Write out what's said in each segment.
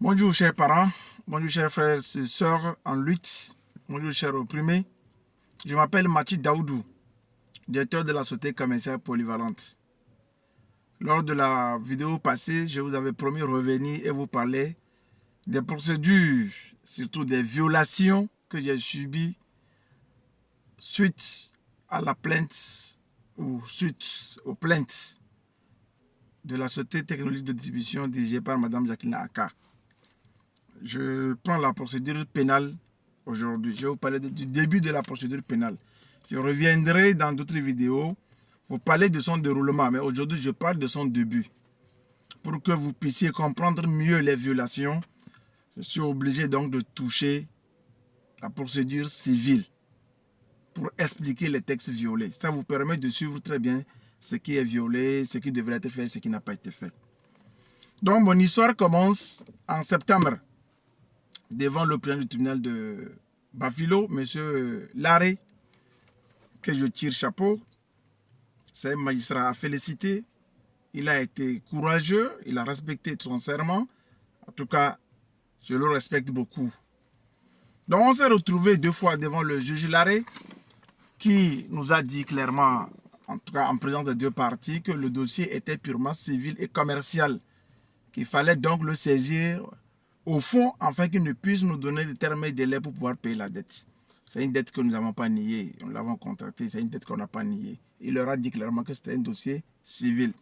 Bonjour chers parents, bonjour chers frères et sœurs en lutte, bonjour chers opprimés. Je m'appelle Mathieu Daoudou, directeur de la société commerciale polyvalente. Lors de la vidéo passée, je vous avais promis de revenir et vous parler des procédures, surtout des violations que j'ai subies suite à la plainte ou suite aux plaintes de la société technologique de distribution dirigée par Mme Jacqueline Aka. Je prends la procédure pénale aujourd'hui. Je vais vous parler du début de la procédure pénale. Je reviendrai dans d'autres vidéos vous parler de son déroulement, mais aujourd'hui je parle de son début. Pour que vous puissiez comprendre mieux les violations, je suis obligé donc de toucher la procédure civile pour expliquer les textes violés. Ça vous permet de suivre très bien ce qui est violé, ce qui devrait être fait et ce qui n'a pas été fait. Donc mon histoire commence en septembre devant le président du tribunal de Bafilo, M. Larrey, que je tire chapeau. C'est un magistrat à féliciter. Il a été courageux, il a respecté son serment. En tout cas, je le respecte beaucoup. Donc on s'est retrouvé 2 fois devant le juge Larrey, qui nous a dit clairement, en tout cas en présence des 2 parties, que le dossier était purement civil et commercial, qu'il fallait donc le saisir au fond, afin qu'il ne puisse nous donner de termes et délais pour pouvoir payer la dette. C'est une dette que nous n'avons pas niée, nous l'avons contractée, c'est une dette qu'on n'a pas niée. Il leur a dit clairement que c'était un dossier civil.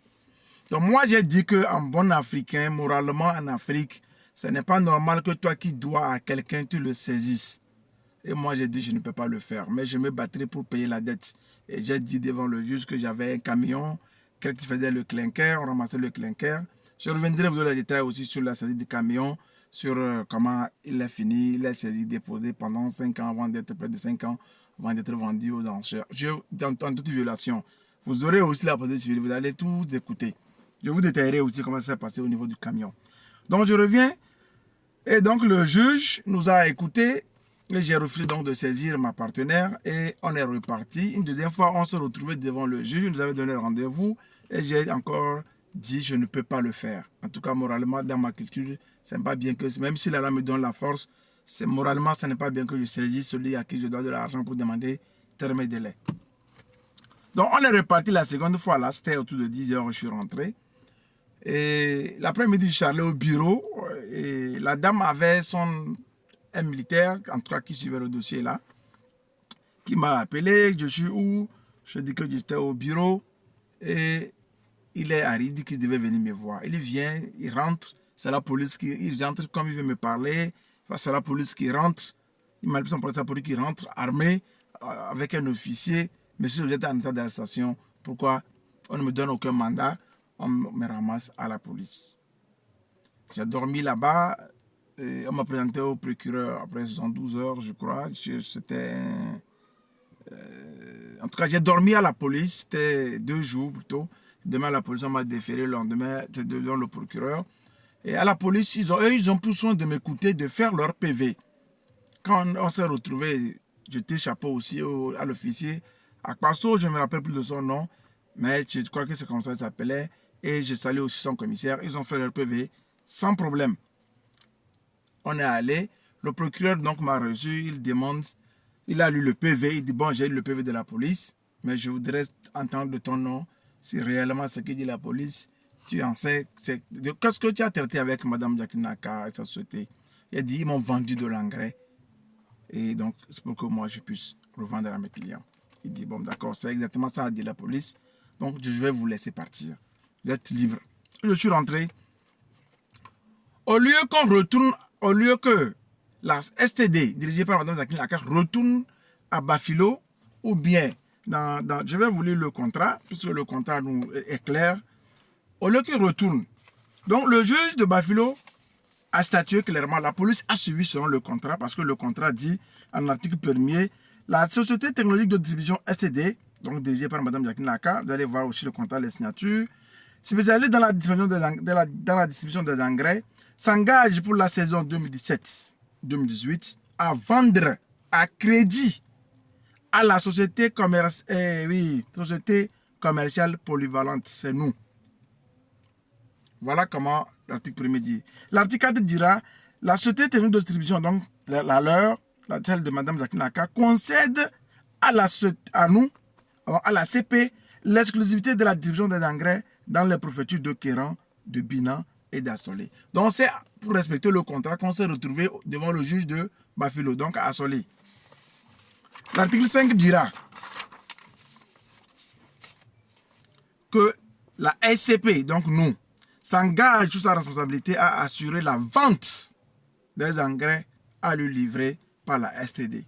Donc moi j'ai dit qu'en bon africain, moralement en Afrique, ce n'est pas normal que toi qui dois à quelqu'un, tu le saisisses. Et moi j'ai dit je ne peux pas le faire, mais je me battrai pour payer la dette. Et j'ai dit devant le juge que j'avais un camion, quelqu'un qui faisait le clinker, on ramassait le clinker. Je reviendrai vous donner les détails aussi sur la saisie du camion, sur comment il est fini, il est saisi, déposé pendant 5 ans avant d'être près de 5 ans, avant d'être vendu aux enchères. Dans toute violation. Vous aurez aussi la procédure civile, vous allez tout écouter. Je vous détaillerai aussi comment ça s'est passé au niveau du camion. Donc je reviens, et donc le juge nous a écoutés, et j'ai refusé donc de saisir ma partenaire, et on est reparti. Une deuxième fois, on s'est retrouvé devant le juge, il nous avait donné rendez-vous, et j'ai encore dit je ne peux pas le faire. En tout cas, moralement, dans ma culture, c'est pas bien que, même si la loi me donne la force, moralement, ce n'est pas bien que je saisisse celui à qui je dois de l'argent pour demander terme et délai. Donc, on est reparti la seconde fois, là, c'était autour de 10 h, je suis rentré. Et l'après-midi, je suis allé au bureau, et la dame avait un militaire, en tout cas, qui suivait le dossier là, qui m'a appelé, je suis où? Je dis que j'étais au bureau, et il est arrivé, il dit qu'il devait venir me voir. Il vient, il rentre, c'est la police il rentre comme il veut me parler, c'est la police qui rentre, il m'a dit son portable pour qu'il rentre armé, avec un officier. Monsieur, vous êtes en état d'arrestation, pourquoi on ne me donne aucun mandat? On me ramasse à la police. J'ai dormi là-bas, on m'a présenté au procureur après 72 heures, je crois. C'était... en tout cas, j'ai dormi à la police, c'était 2 jours plutôt. Demain, la police m'a déféré, le lendemain, c'était devant le procureur. Et à la police, ils ont pris soin de m'écouter, de faire leur PV. Quand on s'est retrouvé, j'étais chapeau aussi à l'officier. À Passo, je ne me rappelle plus de son nom, mais je crois que c'est comme ça qu'il s'appelait. Et j'ai salué aussi son commissaire. Ils ont fait leur PV sans problème. On est allé. Le procureur donc m'a reçu. Il demande, il a lu le PV. Il dit bon, j'ai lu le PV de la police, mais je voudrais entendre de ton nom si réellement ce que dit la police, tu en sais. Qu'est-ce que tu as traité avec Mme Jacqueline Aka et sa société? Il a dit ils m'ont vendu de l'engrais. Et donc, c'est pour que moi je puisse revendre à mes clients. Il dit bon, d'accord, c'est exactement ça a dit la police. Donc, je vais vous laisser partir. Vous êtes libre. Je suis rentré. Au lieu qu'on retourne, au lieu que la STD, dirigée par Mme Jacqueline Aka, retourne à Bafilo, ou bien, je vais vous lire le contrat, puisque le contrat est clair. Au lieu qu'il retourne, donc le juge de Bafilo a statué clairement, la police a suivi selon le contrat, parce que le contrat dit, en article 1er, la société technologique de distribution STD, donc dirigée par Mme Jacqueline Aka, vous allez voir aussi le contrat, les signatures, spécialisée dans la distribution des engrais, s'engage pour la saison 2017-2018 à vendre à crédit à la société commerciale polyvalente, c'est nous. Voilà comment l'article 1er dit. L'article 4 dira, la société technique de distribution, donc la leur, celle de Mme Jacqueline Aka, concède à la CP, l'exclusivité de la distribution des engrais dans les préfectures de Kéran, de Binan et d'Assolé. Donc c'est pour respecter le contrat qu'on s'est retrouvé devant le juge de Bafilo, donc à Assolé. L'article 5 dira que la SCP, donc nous, s'engage sous sa responsabilité à assurer la vente des engrais à lui livrer par la STD.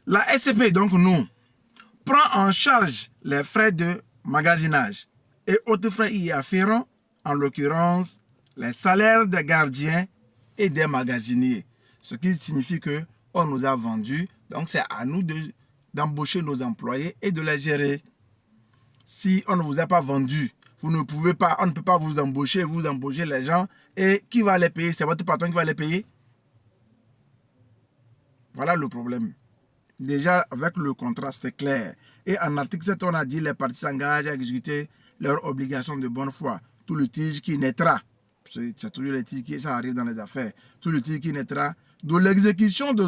La SCP, donc nous, prend en charge les frais de magasinage et autres frais y afférents, en l'occurrence les salaires des gardiens et des magasiniers. Ce qui signifie que on nous a vendu, donc c'est à nous d'embaucher nos employés et de les gérer. Si on ne vous a pas vendu, vous ne pouvez pas, on ne peut pas vous embaucher les gens. Et qui va les payer? C'est votre patron qui va les payer. Voilà le problème. Déjà, avec le contrat, c'était clair. Et en article 7, on a dit les parties s'engagent à exécuter leurs obligations de bonne foi. Tout litige qui naîtra, c'est toujours les litiges qui ça arrive dans les affaires, tout litige qui naîtra de l'exécution de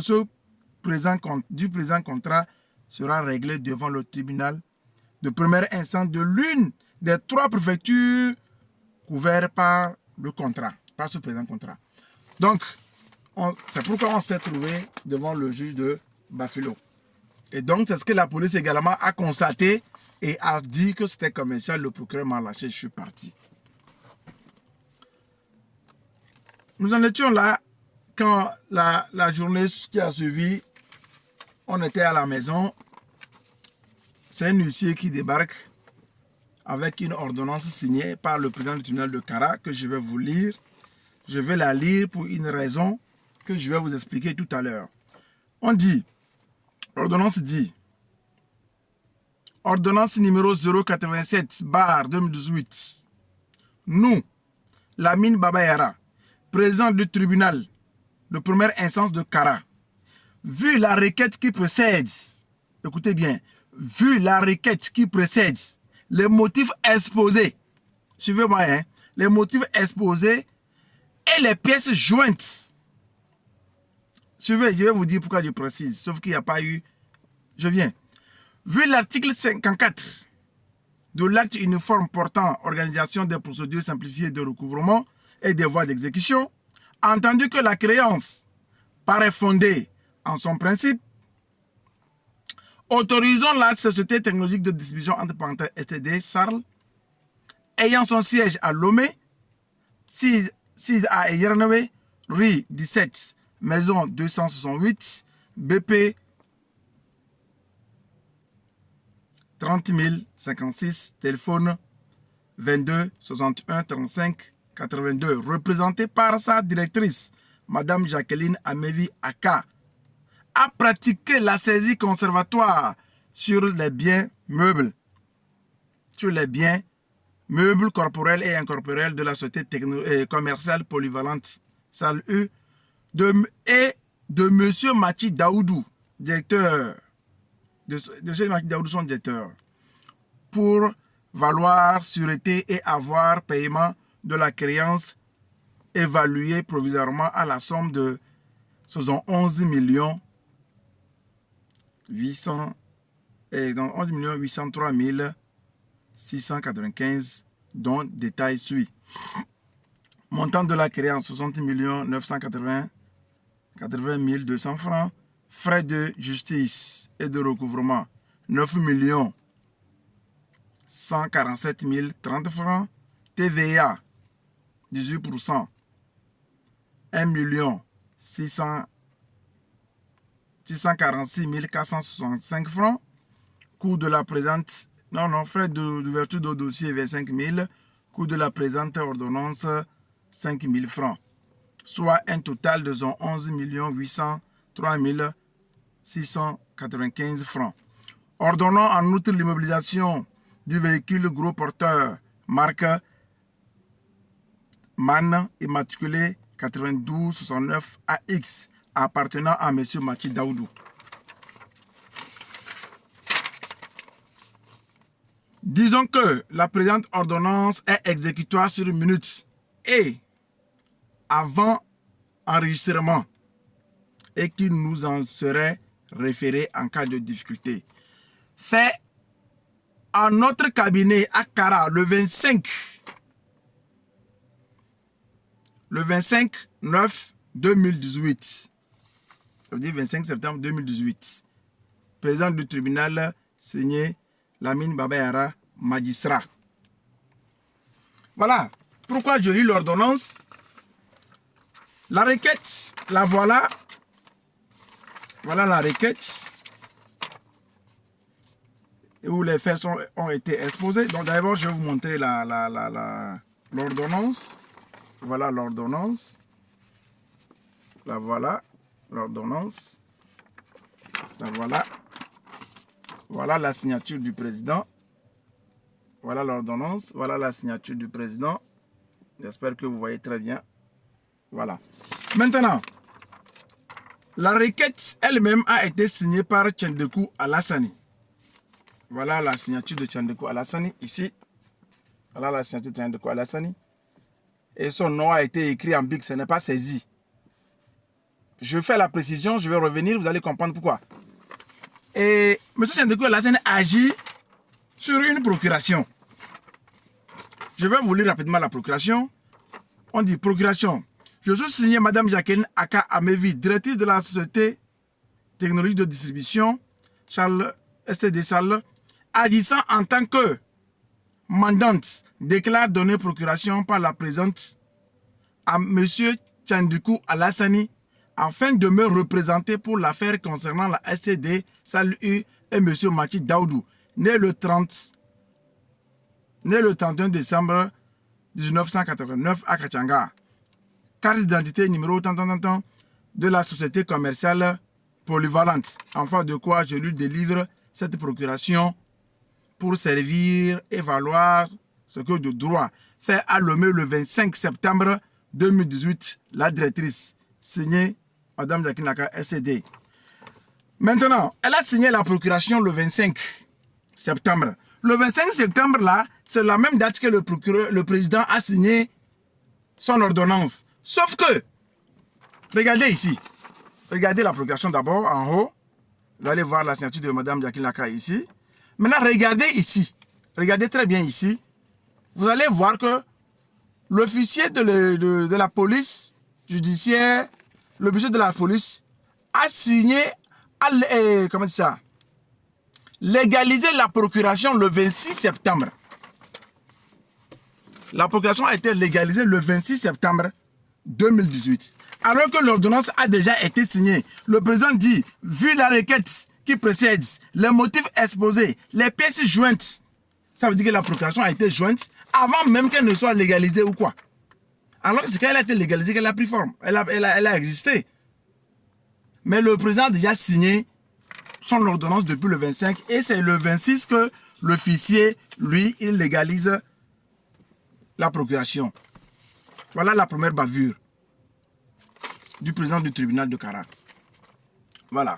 du présent contrat sera réglé devant le tribunal de première instance de l'une des 3 préfectures couvertes par le contrat, par ce présent contrat. Donc, c'est pourquoi on s'est trouvé devant le juge de Bafilo. Et donc, c'est ce que la police également a constaté et a dit que c'était commercial. Le procureur m'a lâché, je suis parti. Nous en étions là quand la journée qui a suivi, on était à la maison. C'est un huissier qui débarque avec une ordonnance signée par le président du tribunal de Kara que je vais vous lire. Je vais la lire pour une raison que je vais vous expliquer tout à l'heure. On dit, l'ordonnance dit, ordonnance numéro 087/2018. Nous, Lamine Babayara, président du tribunal de première instance de Kara, vu la requête qui précède, écoutez bien, vu la requête qui précède, les motifs exposés, suivez-moi, hein, les motifs exposés et les pièces jointes. Suivez, je vais vous dire pourquoi je précise, sauf qu'il n'y a pas eu, je viens. Vu l'article 54 de l'acte uniforme portant organisation des procédures simplifiées de recouvrement et des voies d'exécution, entendu que la créance paraît fondée en son principe, autorisons la société technologique de distribution entre parenthèses STD, SARL, ayant son siège à Lomé, 6 à Yernové, rue 17, maison 268, BP 30 056, téléphone 22 61 35 82, représenté par sa directrice, Madame Jacqueline Amevi Aka, a pratiqué la saisie conservatoire sur les biens meubles, corporels et incorporels de la société commerciale polyvalente SALU et de M. Machi Daoudou, directeur, de M. Machi Daoudou, son directeur, pour valoir sûreté et avoir paiement de la créance évaluée provisoirement à la somme de 11 803 695, dont détail suit. Montant de la créance 60 980 200 francs. Frais de justice et de recouvrement 9 147 030 francs. TVA 18%, 1 646 465 francs. Coût de la présente, frais d'ouverture de dossier 25 000. Coût de la présente ordonnance 5 000 francs. Soit un total de 11 803 695 francs. Ordonnons en outre l'immobilisation du véhicule gros porteur marque MAN immatriculé 9269 AX appartenant à M. Machi Daoudou. Disons que la présente ordonnance est exécutoire sur une minute et avant enregistrement et qu'il nous en serait référé en cas de difficulté. Fait à notre cabinet à Kara le 25 9 2018. Ça veut dire 25 septembre 2018. Président du tribunal signé Lamine Babayara, magistrat. Voilà. Pourquoi je lis l'ordonnance? La requête, la voilà. Voilà la requête. Où les faits ont été exposés. Donc d'abord, je vais vous montrer l'ordonnance. Voilà l'ordonnance. La voilà. L'ordonnance. La voilà. Voilà la signature du président. Voilà l'ordonnance. Voilà la signature du président. J'espère que vous voyez très bien. Voilà. Maintenant, la requête elle-même a été signée par Tchandekou Alassani. Voilà la signature de Tchandekou Alassani ici. Voilà la signature de Tchandekou Alassani. Et son nom a été écrit en bic, ce n'est pas saisi. Je fais la précision, je vais revenir, vous allez comprendre pourquoi. Et M. Tchandekou Alassani agit sur une procuration. Je vais vous lire rapidement la procuration. On dit procuration. Je suis signé Mme Jacqueline Aka Amevi, directrice de la société technologie de distribution, Charles STD Charles, agissant en tant que mandante, déclare donner procuration par la présente à M. Tchandekou Alassani afin de me représenter pour l'affaire concernant la STD Salut et M. Maki Daoudou, né le 31 décembre 1989 à Kachanga. Carte d'identité numéro tant de la société commerciale polyvalente. Enfin de quoi je lui délivre cette procuration pour servir et valoir ce que de droit. Fait à Lomé le 25 septembre 2018, la directrice. Signé Mme Jacqueline Naka, SCD. Maintenant, elle a signé la procuration le 25 septembre. Le 25 septembre, là, c'est la même date que le président a signé son ordonnance. Sauf que, regardez ici. Regardez la procuration d'abord, en haut. Vous allez voir la signature de Mme Jacqueline Naka ici. Maintenant, regardez ici. Regardez très bien ici. Vous allez voir que l'officier de la police judiciaire, l'officier de la police a signé, comment dire ça, légalisé la procuration le 26 septembre. La procuration a été légalisée le 26 septembre 2018. Alors que l'ordonnance a déjà été signée. Le président dit, vu la requête qui précède, les motifs exposés, les pièces jointes, ça veut dire que la procuration a été jointe avant même qu'elle ne soit légalisée ou quoi. Alors que c'est quand elle a été légalisée qu'elle a pris forme. Elle a existé. Mais le président a déjà signé son ordonnance depuis le 25 et c'est le 26 que l'officier, lui, il légalise la procuration. Voilà la première bavure du président du tribunal de Kara. Voilà.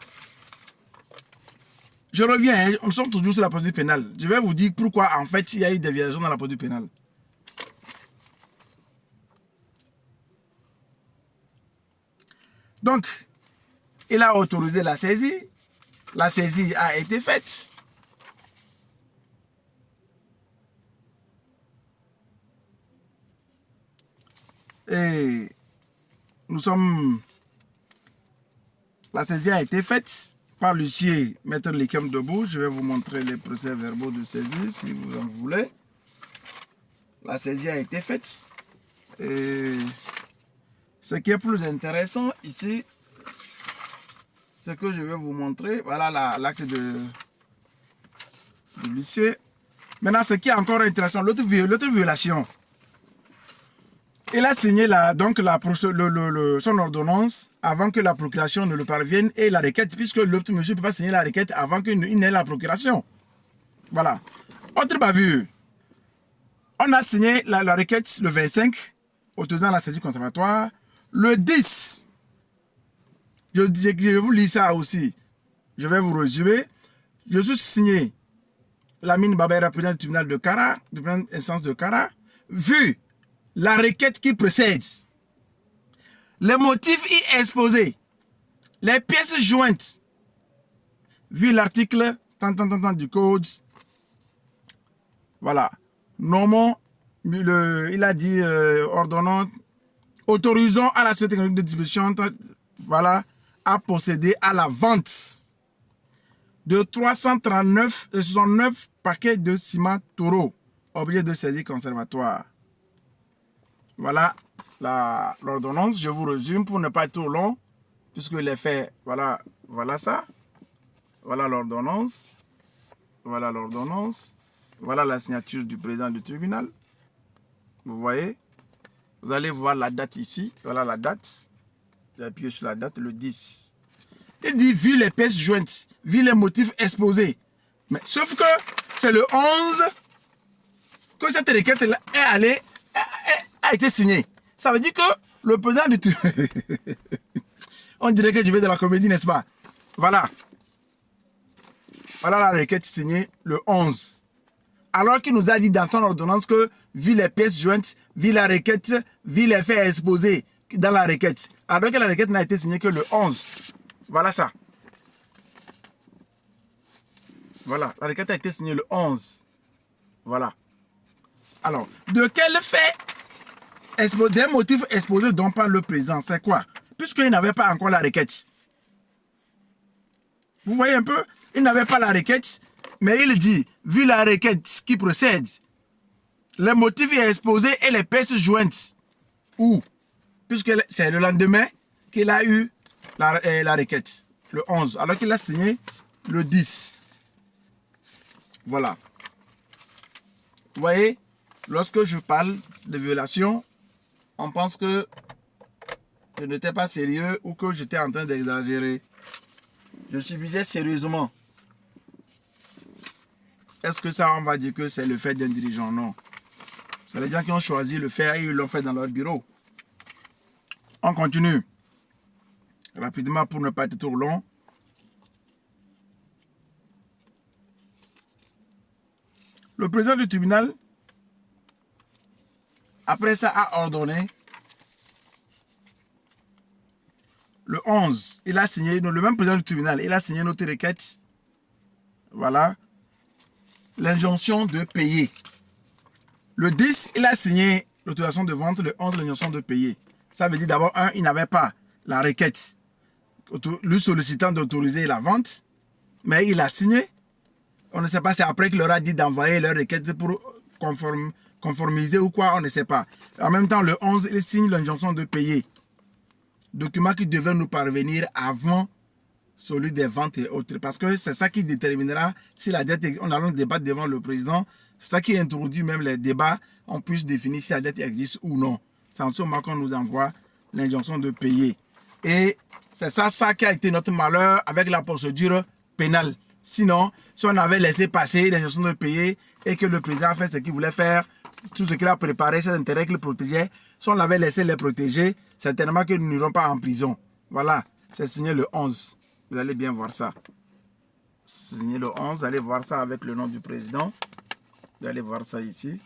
Je reviens, nous sommes toujours sur la procédure pénale. Je vais vous dire pourquoi en fait il y a eu des déviations dans la procédure pénale. Donc, il a autorisé la saisie. La saisie a été faite. Et nous sommes... La saisie a été faite par l'huissier Maître Lekem Debout. Je vais vous montrer les procès-verbaux de saisie si vous en voulez. La saisie a été faite. Et ce qui est plus intéressant ici, ce que je vais vous montrer, voilà l'acte de l'huissier. Maintenant, ce qui est encore intéressant, l'autre violation. Il a signé son ordonnance avant que la procuration ne le parvienne et la requête, puisque l'autre monsieur ne peut pas signer la requête avant qu'il n'ait la procuration. Voilà. Autre bavure. On a signé la requête le 25, autorisant la saisie conservatoire. Le 10, je vais vous lire ça aussi. Je vais vous résumer. Je suis signé Lamine Babera, président du tribunal de Kara, du tribunal d'instance de Kara, vu la requête qui précède, les motifs y exposés, les pièces jointes, vu l'article du code, voilà, nommons, il a dit ordonnance, autorisons à la société technologique de distribution, voilà, à procéder à la vente de 339 paquets de ciment taureau, objet de saisie conservatoire. Voilà l'ordonnance. Je vous résume pour ne pas être trop long, puisque les faits, voilà ça. Voilà l'ordonnance. Voilà l'ordonnance. Voilà la signature du président du tribunal. Vous voyez? Vous allez voir la date ici. Voilà la date. J'ai appuyé sur la date, le 10. Il dit, vu les pièces jointes, vu les motifs exposés. Mais sauf que c'est le 11 que cette requête a été signée. Ça veut dire que le président du tribunal... On dirait que je vais de la comédie, n'est-ce pas? Voilà. Voilà la requête signée le 11. Alors qu'il nous a dit dans son ordonnance que, vu les pièces jointes, vu la requête, vu les faits exposés dans la requête. Alors que la requête n'a été signée que le 11. Voilà ça. Voilà, la requête a été signée le 11. Voilà. Alors, de quel fait des motifs exposés dont parle le président, c'est quoi? Puisqu'il n'avait pas encore la requête. Vous voyez un peu? Il n'avait pas la requête, mais il dit, vu la requête qui procède, les motifs exposés et les pièces jointes. Où? Puisque c'est le lendemain qu'il a eu la requête, le 11, alors qu'il a signé le 10. Voilà. Vous voyez, lorsque je parle de violation, on pense que je n'étais pas sérieux ou que j'étais en train d'exagérer. Je suffisais sérieusement. Est-ce que ça, on va dire que c'est le fait d'un dirigeant? Non. C'est les gens qui ont choisi le faire et ils l'ont fait dans leur bureau. On continue. Rapidement pour ne pas être trop long. Le président du tribunal, après ça, a ordonné le 11, il a signé, le même président du tribunal, il a signé notre requête. Voilà. L'injonction de payer. Le 10, il a signé l'autorisation de vente. Le 11, l'injonction de payer. Ça veut dire d'abord, un, il n'avait pas la requête lui sollicitant d'autoriser la vente, mais il a signé. On ne sait pas, c'est après qu'il leur a dit d'envoyer leur requête pour conformiser ou quoi, on ne sait pas. En même temps, le 11, il signe l'injonction de payer. Document qui devait nous parvenir avant celui des ventes et autres. Parce que c'est ça qui déterminera si la dette, on allons débattre devant le président, c'est ça qui introduit même les débats, on puisse définir si la dette existe ou non. C'est en ce moment qu'on nous envoie l'injonction de payer. Et c'est ça qui a été notre malheur avec la procédure pénale. Sinon, si on avait laissé passer l'injonction de payer et que le président a fait ce qu'il voulait faire, tout ce qu'il a préparé, ses intérêts qu'il protégeait, si on l'avait laissé les protéger, certainement que nous n'irons pas en prison. Voilà, c'est signé le 11. Vous allez bien voir ça. Signé le 11, vous allez voir ça avec le nom du président. Vous allez voir ça ici,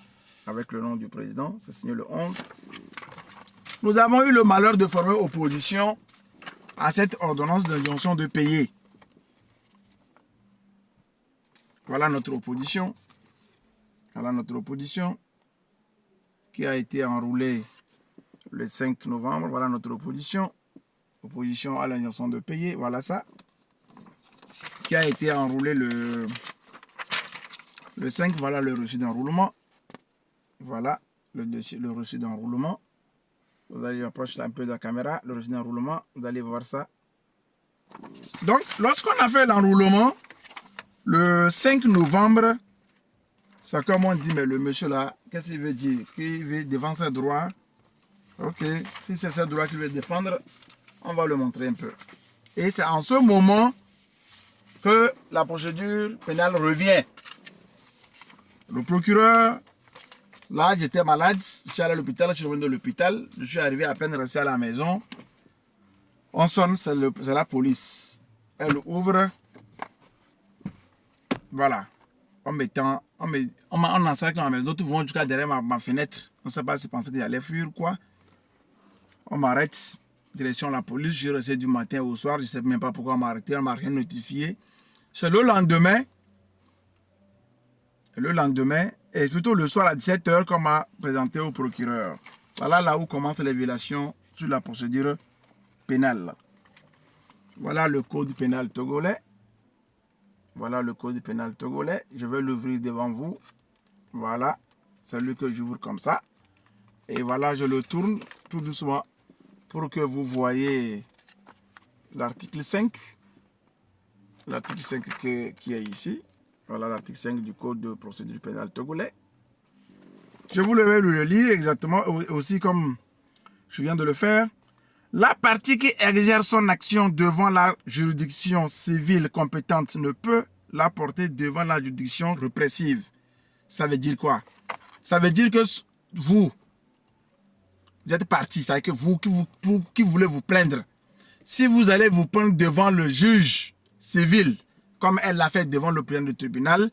avec le nom du président. C'est signé le 11. Nous avons eu le malheur de former opposition à cette ordonnance d'injonction de payer. Voilà notre opposition. Voilà notre opposition qui a été enroulée le 5 novembre. Voilà notre opposition. Opposition à l'injonction de payer. Voilà ça. Qui a été enroulée le 5. Voilà le reçu d'enroulement. Voilà le reçu d'enroulement. Vous allez approcher un peu de la caméra. Le reçu d'enroulement. Vous allez voir ça. Donc, lorsqu'on a fait l'enroulement, le 5 novembre, c'est comme on dit, mais le monsieur là, qu'est-ce qu'il veut dire? Qu'il veut défendre ses droits. Ok, si c'est ses droits qu'il veut défendre, on va le montrer un peu. Et c'est en ce moment que la procédure pénale revient. Le procureur, là j'étais malade, je suis allé à l'hôpital, je suis revenu de l'hôpital, je suis arrivé à peine resté à la maison. On sonne, c'est la police. Elle ouvre. Voilà. en encerclant mes autres vont jusqu'à derrière ma fenêtre. On ne sait pas si penser que j'allais fuir ou quoi. On m'arrête, direction la police. Je restais du matin au soir. Je ne sais même pas pourquoi on m'a arrêté. On ne m'a rien notifié. C'est le lendemain, et plutôt le soir à 17 h qu'on m'a présenté au procureur. Voilà là où commencent les violations sur la procédure pénale. Voilà le code pénal togolais. Voilà le code pénal togolais. Je vais l'ouvrir devant vous. Voilà. C'est lui que j'ouvre comme ça. Et voilà, je le tourne tout doucement pour que vous voyez l'article 5. L'article 5 qui est ici. Voilà l'article 5 du code de procédure pénale togolais. Je vous vais le lire exactement aussi comme je viens de le faire. La partie qui exerce son action devant la juridiction civile compétente ne peut la porter devant la juridiction répressive. Ça veut dire quoi? Ça veut dire que vous êtes parti, c'est-à-dire que vous qui voulez vous plaindre. Si vous allez vous prendre devant le juge civil, comme elle l'a fait devant le président du tribunal,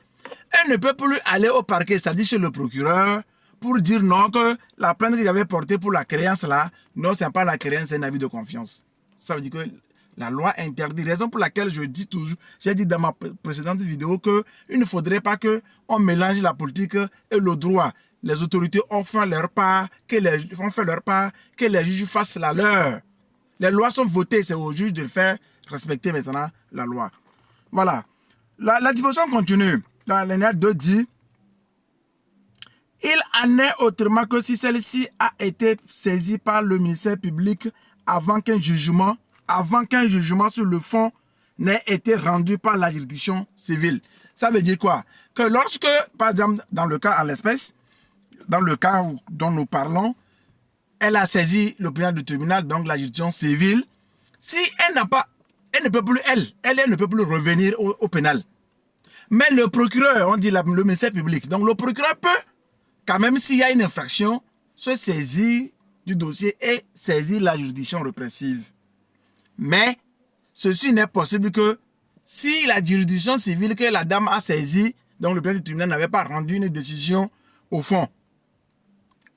elle ne peut plus aller au parquet, c'est-à-dire chez le procureur, pour dire non, que la plainte que j'avais portée pour la créance là, non, ce n'est pas la créance, c'est un avis de confiance. Ça veut dire que la loi interdit, raison pour laquelle je dis toujours, j'ai dit dans ma précédente vidéo qu'il ne faudrait pas qu'on mélange la politique et le droit. Les autorités ont fait leur part, que les juges fassent la leur. Les lois sont votées, c'est aux juges de faire respecter maintenant la loi. Voilà. La disposition continue. Dans l'alinéa 2 dit, il en est autrement que si celle-ci a été saisie par le ministère public avant qu'un jugement sur le fond n'ait été rendu par la juridiction civile. Ça veut dire quoi? Que lorsque, par exemple, dans le cas en l'espèce, dans le cas dont nous parlons, elle a saisi le président du tribunal, donc la juridiction civile, si elle n'a pas, elle ne peut plus, elle ne peut plus revenir au pénal. Mais le procureur, on dit le ministère public, donc le procureur peut, quand même s'il y a une infraction, se saisir du dossier et saisir la juridiction répressive. Mais ceci n'est possible que si la juridiction civile que la dame a saisie, donc le président du tribunal n'avait pas rendu une décision au fond.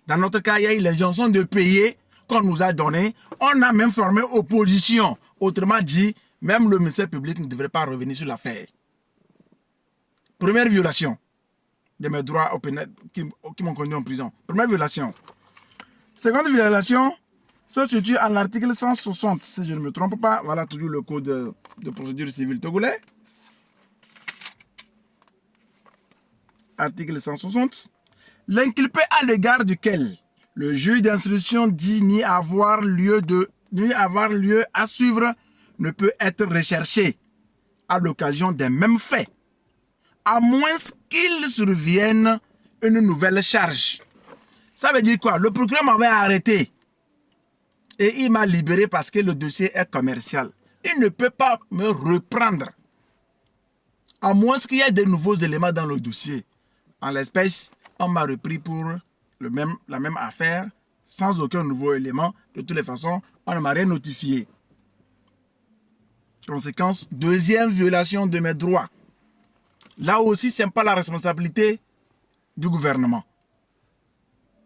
Dans notre cas, il y a eu l'injonction de payer qu'on nous a donnée. On a même formé opposition. Autrement dit, même le ministère public ne devrait pas revenir sur l'affaire. Première violation de mes droits au pénal qui m'ont conduit en prison. Première violation. Seconde violation se situe en l'article 160, si je ne me trompe pas. Voilà toujours le code de procédure civile togolais. Article 160. L'inculpé à l'égard duquel le juge d'instruction dit n'y avoir lieu à suivre ne peut être recherché à l'occasion des mêmes faits, à moins qu'il survienne une nouvelle charge. Ça veut dire quoi? Le procureur m'avait arrêté et il m'a libéré parce que le dossier est commercial. Il ne peut pas me reprendre, à moins qu'il y ait de nouveaux éléments dans le dossier. En l'espèce, on m'a repris pour la même affaire, sans aucun nouveau élément. De toutes les façons, on ne m'a rien notifié. Conséquence, deuxième violation de mes droits. Là aussi, ce n'est pas la responsabilité du gouvernement.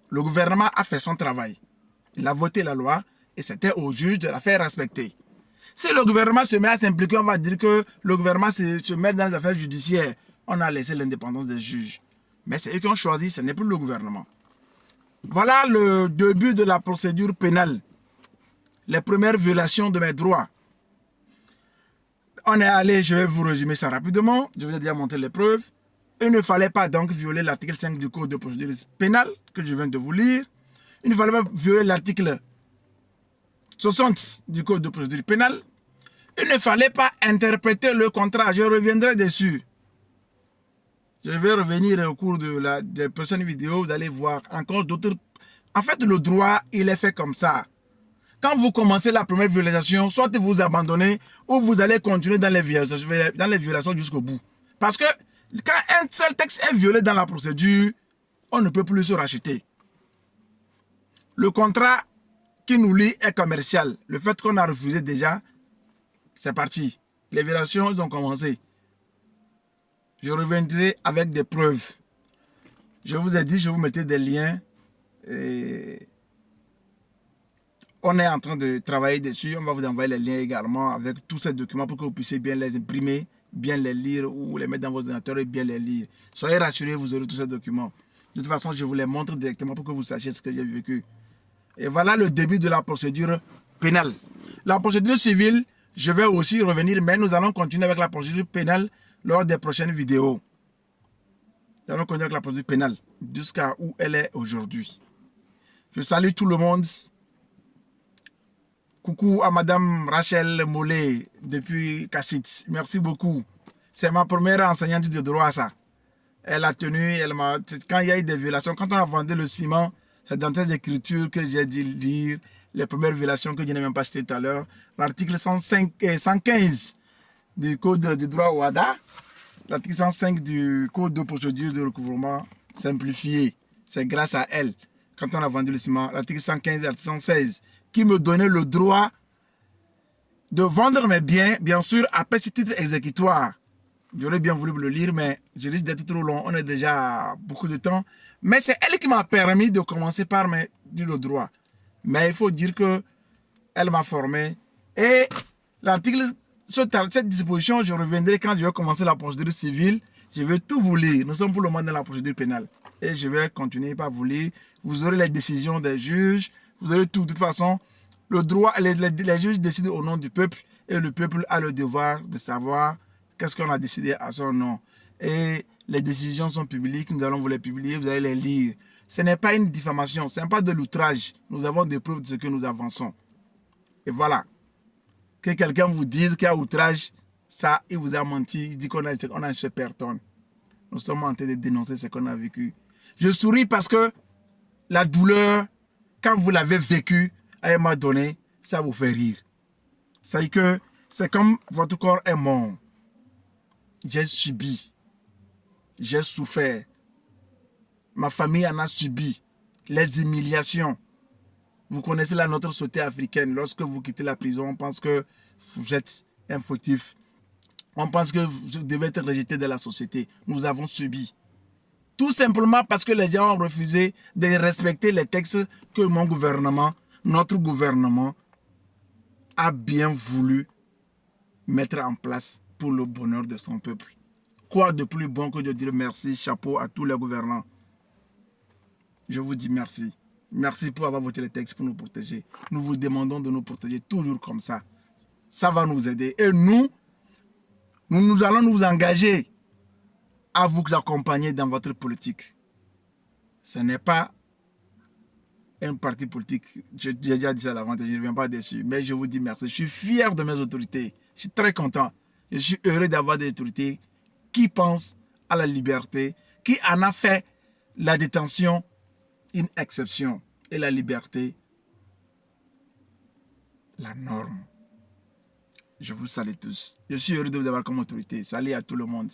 Le gouvernement a fait son travail. Il a voté la loi et c'était au juge de la faire respecter. Si le gouvernement se met à s'impliquer, on va dire que le gouvernement se met dans les affaires judiciaires. On a laissé l'indépendance des juges. Mais c'est eux qui ont choisi, ce n'est plus le gouvernement. Voilà le début de la procédure pénale. Les premières violations de mes droits. On est allé, je vais vous résumer ça rapidement. Je vous ai déjà montré les preuves. Il ne fallait pas donc violer l'article 5 du code de procédure pénale que je viens de vous lire. Il ne fallait pas violer l'article 60 du code de procédure pénale. Il ne fallait pas interpréter le contrat. Je reviendrai dessus. Je vais revenir au cours des prochaines vidéos. Vous allez voir encore d'autres. En fait, le droit, il est fait comme ça. Quand vous commencez la première violation, soit vous abandonnez ou vous allez continuer dans les violations jusqu'au bout. Parce que quand un seul texte est violé dans la procédure, on ne peut plus se racheter. Le contrat qui nous lie est commercial. Le fait qu'on a refusé déjà, c'est parti. Les violations ont commencé. Je reviendrai avec des preuves. Je vous ai dit, je vous mettais des liens. Et on est en train de travailler dessus. On va vous envoyer les liens également avec tous ces documents pour que vous puissiez bien les imprimer, bien les lire ou les mettre dans votre ordinateur et bien les lire. Soyez rassurés, vous aurez tous ces documents. De toute façon, je vous les montre directement pour que vous sachiez ce que j'ai vécu. Et voilà le début de la procédure pénale. La procédure civile, je vais aussi revenir, mais nous allons continuer avec la procédure pénale lors des prochaines vidéos. Nous allons continuer avec la procédure pénale jusqu'à où elle est aujourd'hui. Je salue tout le monde. Coucou à Madame Rachel Mollet depuis Cassit. Merci beaucoup. C'est ma première enseignante de droit, ça. Elle a tenu, quand il y a eu des violations, quand on a vendu le ciment, c'est dans tes écritures que j'ai dit dire les premières violations que je n'ai même pas citées tout à l'heure. L'article 115 du Code du droit OHADA, l'article 105 du Code de procédure de recouvrement simplifié. C'est grâce à elle, quand on a vendu le ciment, l'article 115 et l'article 116, qui me donnait le droit de vendre mes biens, bien sûr, après ce titre exécutoire. J'aurais bien voulu le lire, mais je risque d'être trop long. On a déjà beaucoup de temps. Mais c'est elle qui m'a permis de commencer par me dire le droit. Mais il faut dire que elle m'a formé. Et l'article, cette disposition, je reviendrai quand je vais commencer la procédure civile. Je vais tout vous lire. Nous sommes pour le moment dans la procédure pénale. Et je vais continuer par vous lire. Vous aurez les décisions des juges. Vous aurez tout. De toute façon, le droit, les juges décident au nom du peuple. Et le peuple a le devoir de savoir qu'est-ce qu'on a décidé à son nom. Et les décisions sont publiques, nous allons vous les publier, vous allez les lire. Ce n'est pas une diffamation, ce n'est pas de l'outrage. Nous avons des preuves de ce que nous avançons. Et voilà. Que quelqu'un vous dise qu'il y a outrage, ça, il vous a menti, il dit qu'on a une personne. Nous sommes en train de dénoncer ce qu'on a vécu. Je souris parce que la douleur, quand vous l'avez vécu à un moment donné, ça vous fait rire. C'est que c'est comme votre corps est mort. J'ai subi, j'ai souffert, ma famille en a subi, les humiliations. Vous connaissez la notre société africaine, lorsque vous quittez la prison, on pense que vous êtes un fautif. On pense que vous devez être rejeté de la société. Nous avons subi. Tout simplement parce que les gens ont refusé de respecter les textes que mon gouvernement, notre gouvernement, a bien voulu mettre en place pour le bonheur de son peuple. Quoi de plus bon que de dire merci, chapeau à tous les gouvernants. Je vous dis merci. Merci pour avoir voté les textes pour nous protéger. Nous vous demandons de nous protéger toujours comme ça. Ça va nous aider. Et nous allons nous engager à vous accompagner dans votre politique. Ce n'est pas un parti politique. J'ai déjà dit ça à l'avant et je ne reviens pas dessus. Mais je vous dis merci. Je suis fier de mes autorités. Je suis très content. Je suis heureux d'avoir des autorités qui pensent à la liberté, qui en a fait la détention une exception et la liberté la norme. Je vous salue tous. Je suis heureux de vous avoir comme autorité. Salut à tout le monde.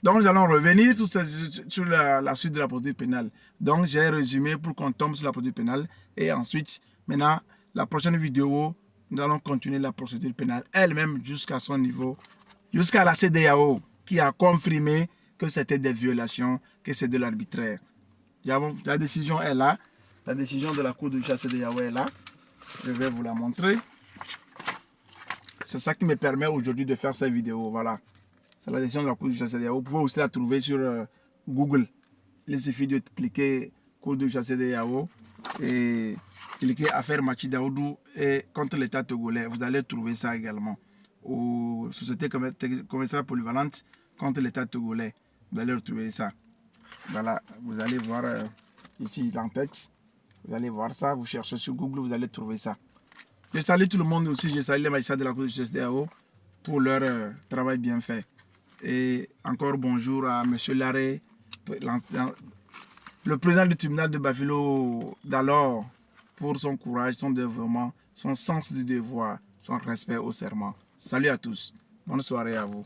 Donc, nous allons revenir sur la suite de la procédure pénale. Donc, j'ai résumé pour qu'on tombe sur la procédure pénale. Et ensuite, maintenant, la prochaine vidéo, nous allons continuer la procédure pénale elle-même jusqu'à son niveau, jusqu'à la CEDEAO, qui a confirmé que c'était des violations, que c'est de l'arbitraire. La décision est là. La décision de la Cour de justice CEDEAO est là. Je vais vous la montrer. C'est ça qui me permet aujourd'hui de faire cette vidéo. Voilà. C'est la décision de la Cour de justice CEDEAO. Vous pouvez aussi la trouver sur Google. Il suffit de cliquer Cour de justice CEDEAO et cliquer Affaire Machi Daoudou et contre l'État togolais. Vous allez trouver ça également. Aux sociétés commerciales polyvalentes contre l'État togolais. Vous allez retrouver ça. Voilà. Vous allez voir ici dans le texte. Vous allez voir ça. Vous cherchez sur Google, vous allez trouver ça. Je salue tout le monde aussi. Je salue les magistrats de la Cour de justice CEDEAO pour leur travail bien fait. Et encore bonjour à M. Larrey, le président du tribunal de Bafilo d'alors, pour son courage, son dévouement, son sens du devoir, son respect au serment. Salut à tous. Bonne soirée à vous.